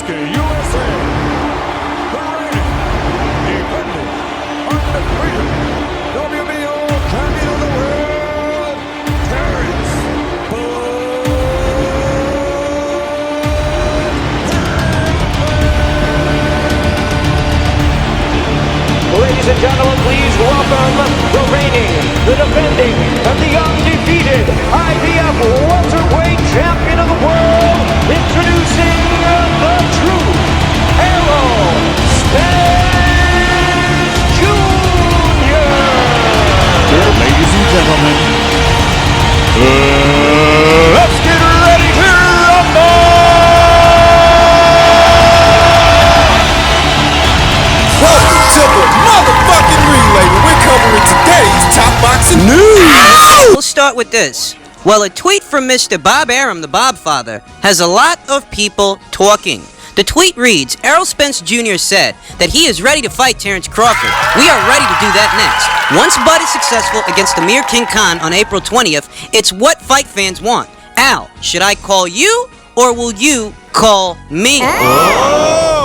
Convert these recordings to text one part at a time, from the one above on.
USA, the reigning, defending, undefeated WBO champion of the world, Terrence Ladies and gentlemen, please welcome the reigning, the defending, and the undefeated IBF welterweight champion of the world, introducing the true Errol Jr. Ladies and gentlemen, let's get ready to rumble! Welcome to the motherfucking relay where we're covering today's top boxing news. We'll start with this. Well, a tweet from Mr. Bob Arum, the Bob Father, has a lot of people talking. The tweet reads, Errol Spence Jr. said that he is ready to fight Terrence Crawford. We are ready to do that next. Once Bud is successful against Amir King Khan on April 20th, it's what fight fans want. Al, should I call you or will you call me?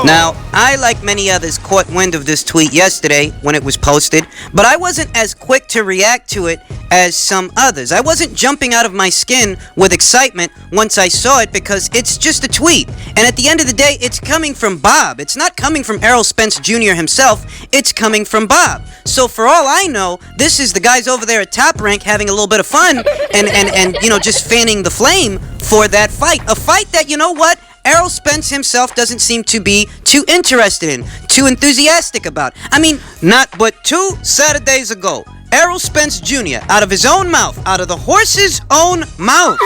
Now, I, like many others, caught wind of this tweet yesterday when it was posted, but I wasn't as quick to react to it as some others. I wasn't jumping out of my skin with excitement once I saw it because it's just a tweet. And at the end of the day, it's coming from Bob. It's not coming from Errol Spence Jr. himself. It's coming from Bob. So for all I know, this is the guys over there at Top Rank having a little bit of fun and you know, just fanning the flame for that fight. A fight that, you know what? Errol Spence himself doesn't seem to be too interested in, too enthusiastic about. I mean, not but 2 Saturdays ago, Errol Spence Jr., out of his own mouth, out of the horse's own mouth,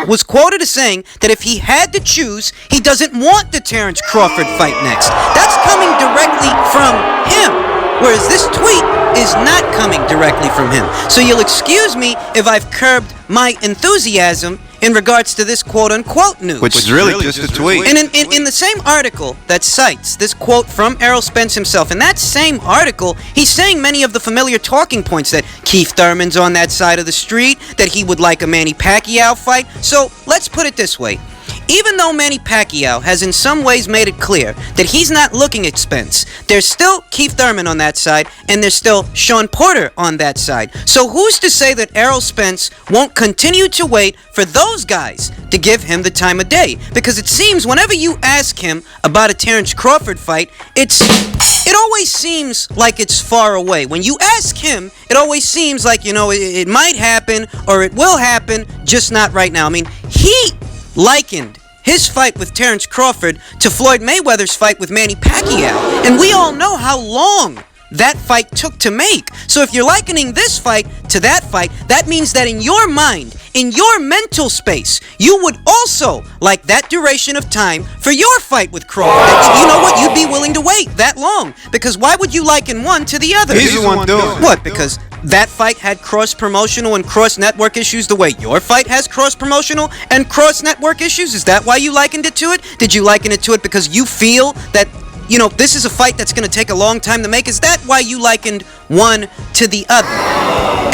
was quoted as saying that if he had to choose, he doesn't want the Terrence Crawford fight next. That's coming directly from him, whereas this tweet is not coming directly from him. So you'll excuse me if I've curbed my enthusiasm in regards to this quote-unquote news. Which is really just a tweet. And in the same article that cites this quote from Errol Spence himself, in that same article, he's saying many of the familiar talking points that Keith Thurman's on that side of the street, that he would like a Manny Pacquiao fight. So let's put it this way. Even though Manny Pacquiao has in some ways made it clear that he's not looking at Spence, there's still Keith Thurman on that side, and there's still Sean Porter on that side. So who's to say that Errol Spence won't continue to wait for those guys to give him the time of day? Because it seems whenever you ask him about a Terrence Crawford fight, it always seems like it's far away. When you ask him, it always seems like, you know, it might happen or it will happen, just not right now. I mean, he likened his fight with Terrence Crawford to Floyd Mayweather's fight with Manny Pacquiao. And we all know how long that fight took to make. So if you're likening this fight to that fight, that means that in your mind, in your mental space, you would also like that duration of time for your fight with Crawford. That, you know what? You'd be willing to wait that long. Because why would you liken one to the other? He's the one doing it. What? Because that fight had cross-promotional and cross-network issues the way your fight has cross-promotional and cross-network issues? Is that why you likened it to it? Did you liken it to it because you feel that, you know, this is a fight that's going to take a long time to make? Is that why you likened one to the other?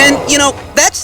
And, you know, that's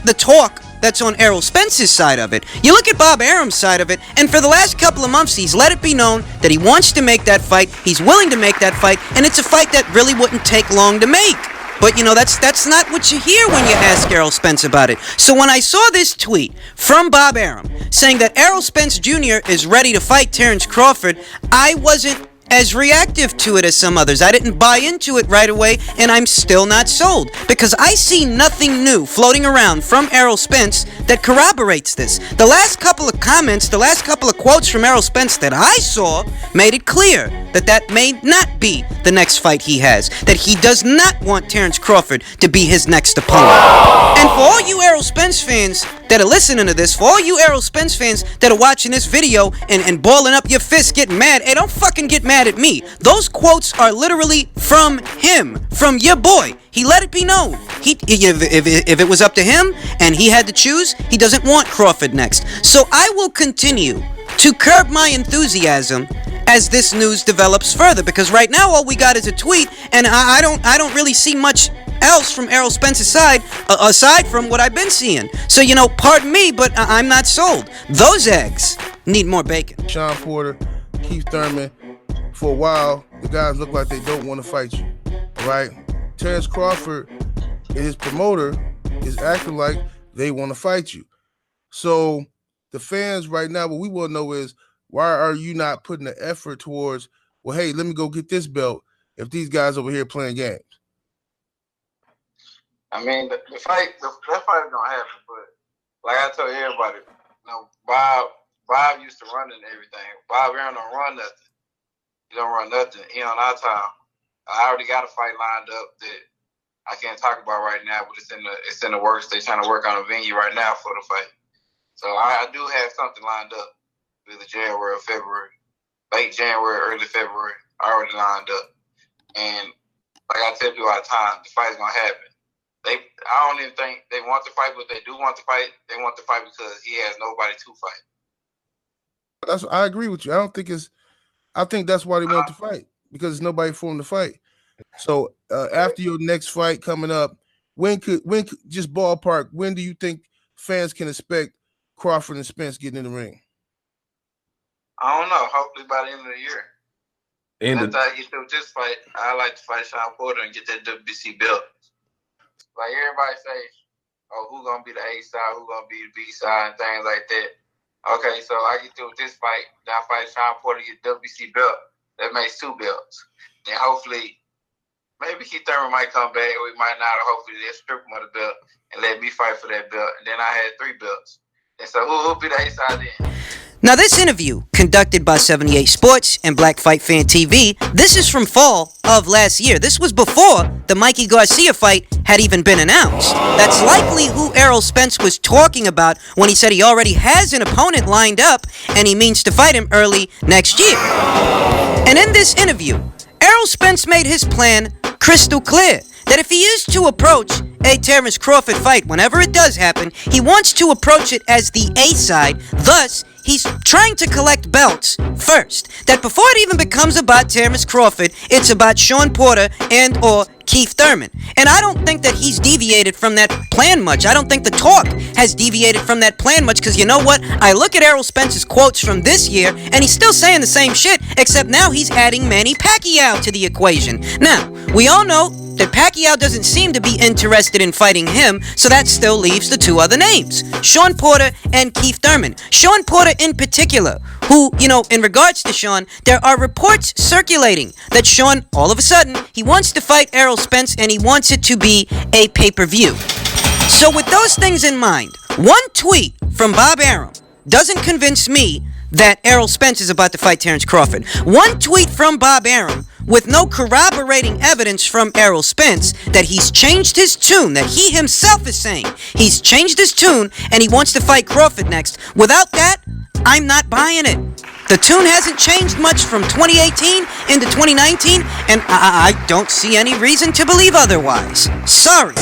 the talk that's on Errol Spence's side of it. You look at Bob Arum's side of it, and for the last couple of months, he's let it be known that he wants to make that fight, he's willing to make that fight, and it's a fight that really wouldn't take long to make. But, you know, that's not what you hear when you ask Errol Spence about it. So when I saw this tweet from Bob Arum saying that Errol Spence Jr. is ready to fight Terrence Crawford, I wasn't as reactive to it as some others. I didn't buy into it right away, and I'm still not sold. Because I see nothing new floating around from Errol Spence that corroborates this. The last couple of comments, the last couple of quotes from Errol Spence that I saw made it clear that that may not be the next fight he has. That he does not want Terrence Crawford to be his next opponent. And for all you Errol Spence fans that are listening to this, for all you Errol Spence fans that are watching this video and balling up your fists, getting mad, hey, don't fucking get mad at me. Those quotes are literally from him, from your boy. He let it be known. If it was up to him and he had to choose, he doesn't want Crawford next. So I will continue to curb my enthusiasm as this news develops further, because right now all we got is a tweet, and I don't really see much else from Errol Spence's side aside from what I've been seeing. So, you know, pardon me, but I'm not sold. Those eggs need more bacon. Sean Porter, Keith Thurman. For a while, the guys look like they don't want to fight you, right? Terrence Crawford and his promoter is acting like they want to fight you. So the fans right now, what we want to know is, why are you not putting the effort towards, well, hey, let me go get this belt if these guys over here playing games? I mean, that fight is gonna happen, but like I told everybody, Bob used to run and everything. Bob Arum don't run nothing. He don't run nothing. He on our time. I already got a fight lined up that I can't talk about right now, but it's in the works. They trying to work on a venue right now for the fight. So I do have something lined up, either January or February, late January, early February. Already lined up, and like I tell people all the time, the fight's gonna happen. I don't even think they want to fight, but they do want to fight. They want to fight because he has nobody to fight. I agree with you. I think that's why they want to fight, because there's nobody for him to fight. So after your next fight coming up, when could just ballpark, when do you think fans can expect Crawford and Spence getting in the ring? I don't know. Hopefully by the end of the year. After I get through this fight, I like to fight Sean Porter and get that WBC belt. Like everybody say, oh, who's gonna be the A side, who's gonna be the B side, and things like that. Okay, so I get through with this fight, then I fight Sean Porter, get WBC belt. That makes 2 belts. Then hopefully, maybe Keith Thurman might come back, or he might not, or hopefully they'll strip him of the belt and let me fight for that belt. And then I had 3 belts. And so who'll be the A side then? Now, this interview, conducted by 78 Sports and Black Fight Fan TV, this is from fall of last year. This was before the Mikey Garcia fight had even been announced. That's likely who Errol Spence was talking about when he said he already has an opponent lined up and he means to fight him early next year. And in this interview, Errol Spence made his plan crystal clear, that if he is to approach a Terrence Crawford fight, whenever it does happen, he wants to approach it as the A side. Thus, he's trying to collect belts first. That before it even becomes about Terrence Crawford, it's about Sean Porter and or Keith Thurman. And I don't think that he's deviated from that plan much. I don't think the talk has deviated from that plan much, because you know what? I look at Errol Spence's quotes from this year, and he's still saying the same shit, except now he's adding Manny Pacquiao to the equation. Now, we all know that Pacquiao doesn't seem to be interested in fighting him, so that still leaves the 2 other names, Sean Porter and Keith Thurman. Sean Porter in particular, who, in regards to Sean, there are reports circulating that Sean, all of a sudden, he wants to fight Errol Spence and he wants it to be a pay-per-view. So with those things in mind, one tweet from Bob Arum doesn't convince me that Errol Spence is about to fight Terrence Crawford. One tweet from Bob Arum with no corroborating evidence from Errol Spence that he's changed his tune, that he himself is saying he's changed his tune and he wants to fight Crawford next. Without that, I'm not buying it. The tune hasn't changed much from 2018 into 2019, and I don't see any reason to believe otherwise. Sorry.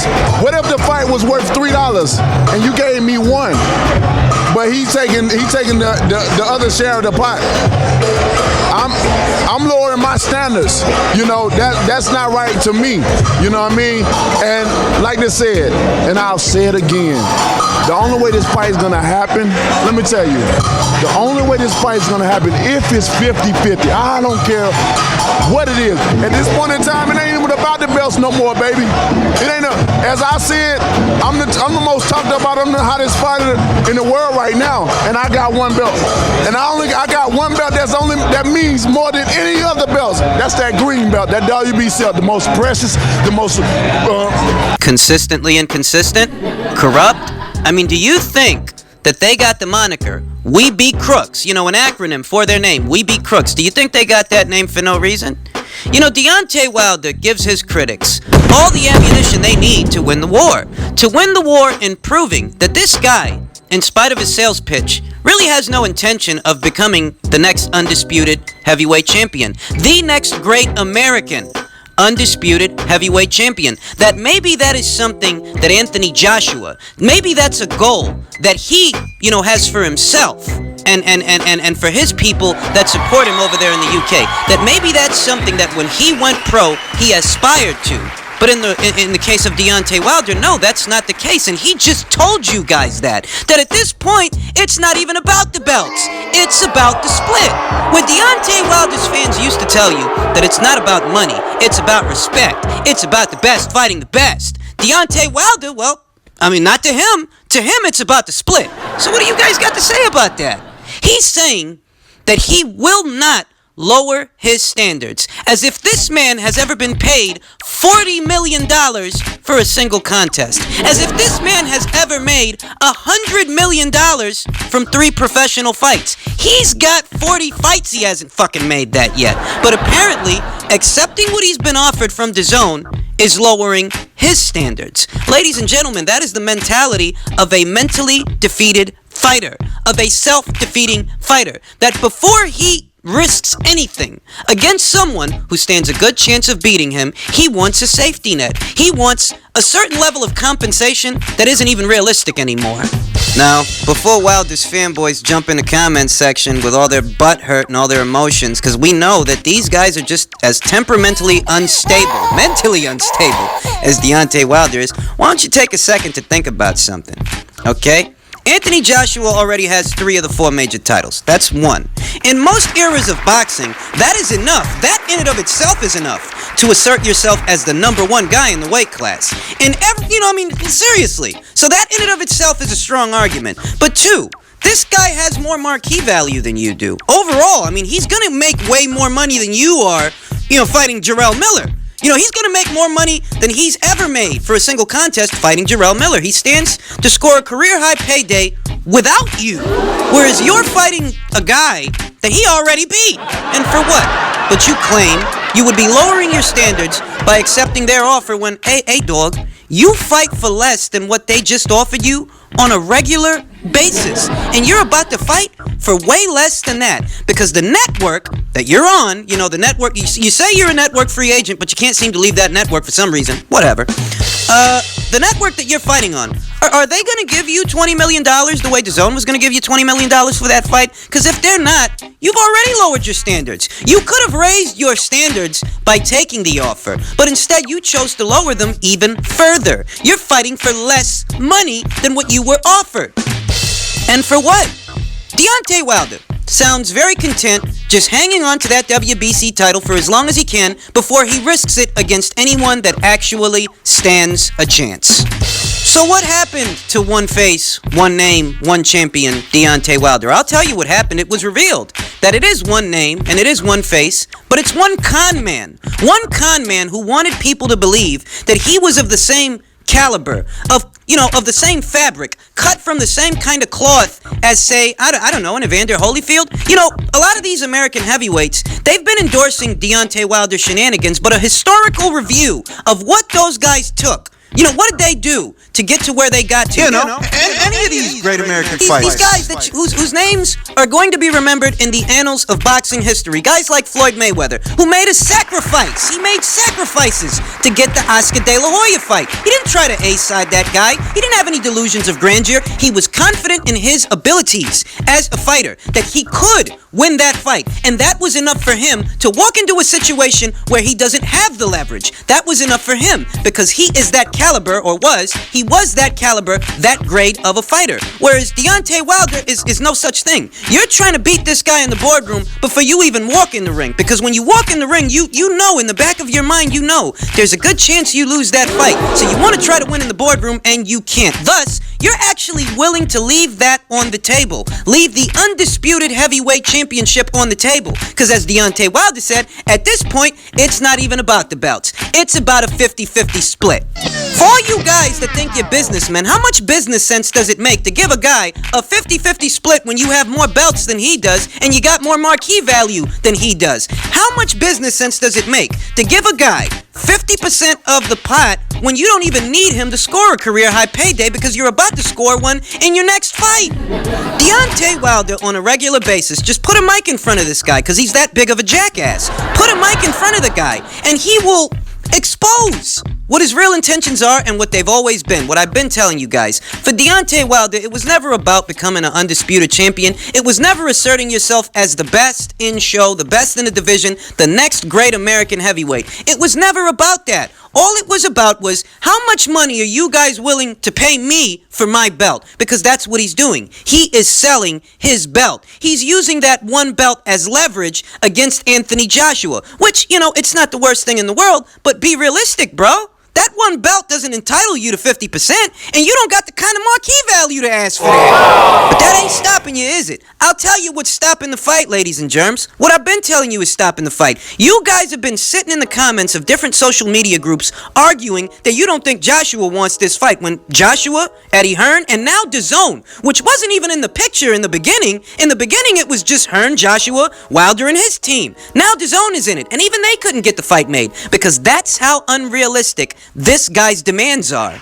What if the fight was worth $3 and you gave me 1, but he's taking the other share of the pot? I'm lowering my standards. That's not right to me. You know what I mean? And like they said, and I'll say it again, the only way this fight is gonna happen, let me tell you, the only way this fight is gonna happen if it's 50-50. I don't care what it is. At this point in time, it ain't even about the belts no more, baby. It ain't. As I said, I'm the most talked about, I'm the hottest fighter in the world right now, and I got 1 belt. And I got 1 belt that means more than any other belts. That's that green belt, that WBC belt, the most precious, the most consistently inconsistent, corrupt. I mean, do you think that they got the moniker We Beat Crooks, an acronym for their name, We Beat Crooks? Do you think they got that name for no reason? Deontay Wilder gives his critics all the ammunition they need to win the war. To win the war in proving that this guy, in spite of his sales pitch, really has no intention of becoming the next undisputed heavyweight champion. The next great American undisputed heavyweight champion. That maybe that is something that Anthony Joshua, maybe that's a goal that he, has for himself and for his people that support him over there in the UK. That maybe that's something that when he went pro, he aspired to. But in the case of Deontay Wilder, no, that's not the case. And he just told you guys that at this point, it's not even about the belts. It's It's about the split. When Deontay Wilder's fans used to tell you that it's not about money, it's about respect, it's about the best fighting the best. Deontay Wilder, well, I mean, not to him. To him, it's about the split. So what do you guys got to say about that? He's saying that he will not lower his standards, as if this man has ever been paid $40 million for a single contest, as if this man has ever made $100 million from 3 professional fights. He's got 40 fights he hasn't fucking made that yet, but apparently accepting what he's been offered from DAZN is lowering his standards. Ladies and gentlemen, that is the mentality of a mentally defeated fighter, of a self-defeating fighter, that before he risks anything against someone who stands a good chance of beating him, he wants a safety net. He wants a certain level of compensation that isn't even realistic anymore. Now, before Wilder's fanboys jump in the comments section with all their butt hurt and all their emotions, because we know that these guys are just as temperamentally unstable, mentally unstable, as Deontay Wilder is, why don't you take a second to think about something, okay? Anthony Joshua already has 3 of the 4 major titles. That's 1. In most eras of boxing, that is enough. That in and of itself is enough to assert yourself as the number 1 guy in the weight class. In every, seriously. So that in and of itself is a strong argument. But 2, this guy has more marquee value than you do. Overall, he's gonna make way more money than you are, fighting Jarrell Miller. He's going to make more money than he's ever made for a single contest fighting Jarrell Miller. He stands to score a career-high payday without you, whereas you're fighting a guy that he already beat. And for what? But you claim you would be lowering your standards by accepting their offer when, hey, dog, you fight for less than what they just offered you on a regular basis. And you're about to fight for way less than that. Because the network that you're on, the network, you say you're a network free agent, but you can't seem to leave that network for some reason. Whatever. The network that you're fighting on, are they going to give you $20 million the way DAZN was going to give you $20 million for that fight? Because if they're not, you've already lowered your standards. You could have raised your standards by taking the offer, but instead you chose to lower them even further. You're fighting for less money than what you were offered. And for what? Deontay Wilder sounds very content just hanging on to that WBC title for as long as he can before he risks it against anyone that actually stands a chance. So what happened to one face, one name, one champion, Deontay Wilder? I'll tell you what happened. It was revealed that it is one name and it is one face, but it's one con man. One con man who wanted people to believe that he was of the same caliber, of the same fabric, cut from the same kind of cloth as, say, I don't know, an Evander Holyfield. A lot of these American heavyweights, they've been endorsing Deontay Wilder's shenanigans, but a historical review of what those guys took, what did they do to get to where they got to? And any of these great American fighters. These guys whose names are going to be remembered in the annals of boxing history. Guys like Floyd Mayweather, who made a sacrifice. He made sacrifices to get the Oscar De La Hoya fight. He didn't try to A-side that guy. He didn't have any delusions of grandeur. He was confident in his abilities as a fighter, that he could win that fight. And that was enough for him to walk into a situation where he doesn't have the leverage. That was enough for him because he is that caliber, or he was that caliber, that grade of a fighter. Whereas Deontay Wilder is no such thing. You're trying to beat this guy in the boardroom before you even walk in the ring. Because when you walk in the ring, you know in the back of your mind, there's a good chance you lose that fight. So you want to try to win in the boardroom and you can't. Thus, you're actually willing to leave that on the table. Leave the undisputed heavyweight championship on the table. Because as Deontay Wilder said, at this point, it's not even about the belts. It's about a 50-50 split. For all you guys that think you're businessmen, how much business sense does it make to give a guy a 50-50 split when you have more belts than he does and you got more marquee value than he does? How much business sense does it make to give a guy 50% of the pot when you don't even need him to score a career-high payday because you're about to score one in your next fight? Deontay Wilder, on a regular basis, just put a mic in front of this guy because he's that big of a jackass. Put a mic in front of the guy and he will expose what his real intentions are and what they've always been, what I've been telling you guys. For Deontay Wilder, it was never about becoming an undisputed champion. It was never asserting yourself as the best in show, the best in the division, the next great American heavyweight. It was never about that. All it was about was, how much money are you guys willing to pay me for my belt? Because that's what he's doing. He is selling his belt. He's using that one belt as leverage against Anthony Joshua, which, it's not the worst thing in the world, but be realistic, bro. That one belt doesn't entitle you to 50%, and you don't got the kind of marquee value to ask for that. But that ain't stopping you, is it? I'll tell you what's stopping the fight, ladies and germs. What I've been telling you is stopping the fight. You guys have been sitting in the comments of different social media groups arguing that you don't think Joshua wants this fight, when Joshua, Eddie Hearn, and now DAZN, which wasn't even in the picture in the beginning. In the beginning, it was just Hearn, Joshua, Wilder, and his team. Now DAZN is in it, and even they couldn't get the fight made, because that's how unrealistic this guy's demands are.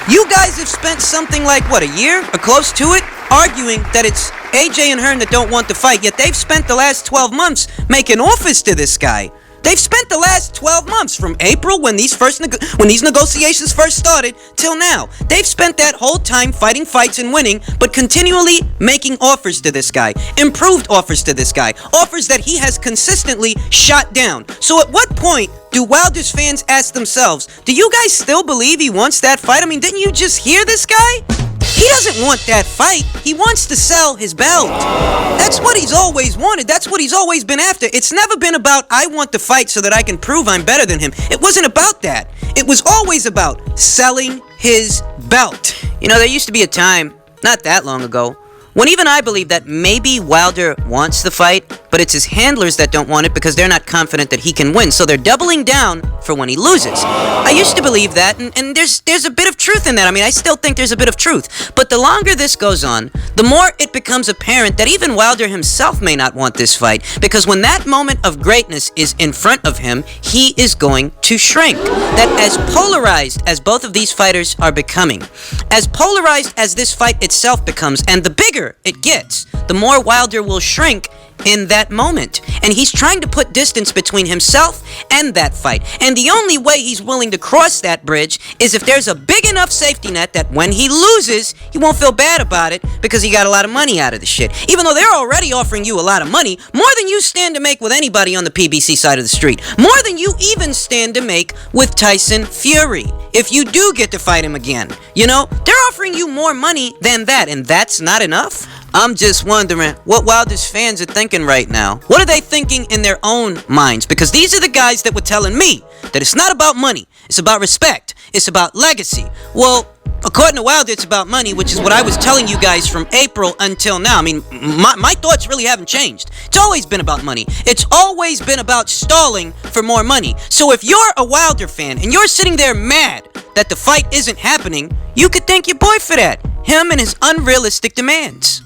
You guys have spent something like, a year or close to it, arguing that it's AJ and Hearn that don't want the fight, yet they've spent the last 12 months making offers to this guy. They've spent the last 12 months, from April, when these negotiations first started, till now. They've spent that whole time fighting fights and winning, but continually making offers to this guy. Improved offers to this guy. Offers that he has consistently shot down. So at what point do Wilder's fans ask themselves, do you guys still believe he wants that fight? I mean, didn't you just hear this guy? He doesn't want that fight. He wants to sell his belt. That's what he's always wanted. That's what he's always been after. It's never been about, I want the fight so that I can prove I'm better than him. It wasn't about that. It was always about selling his belt. There used to be a time, not that long ago, when even I believe that maybe Wilder wants the fight, but it's his handlers that don't want it because they're not confident that he can win. So they're doubling down for when he loses. I used to believe that, and there's a bit of truth in that. I mean, I still think there's a bit of truth. But the longer this goes on, the more it becomes apparent that even Wilder himself may not want this fight, because when that moment of greatness is in front of him, he is going to shrink. That as polarized as both of these fighters are becoming, as polarized as this fight itself becomes, and the bigger it gets, the more Wilder will shrink in that moment. And he's trying to put distance between himself and that fight. And the only way he's willing to cross that bridge is if there's a big enough safety net that when he loses, he won't feel bad about it because he got a lot of money out of the shit. Even though they're already offering you a lot of money, more than you stand to make with anybody on the PBC side of the street. More than you even stand to make with Tyson Fury. If you do get to fight him again, they're offering you more money than that, and that's not enough? I'm just wondering what Wilder's fans are thinking right now. What are they thinking in their own minds? Because these are the guys that were telling me that it's not about money. It's about respect. It's about legacy. Well, according to Wilder, it's about money, which is what I was telling you guys from April until now. I mean, my thoughts really haven't changed. It's always been about money. It's always been about stalling for more money. So if you're a Wilder fan and you're sitting there mad that the fight isn't happening, you could thank your boy for that. Him and his unrealistic demands.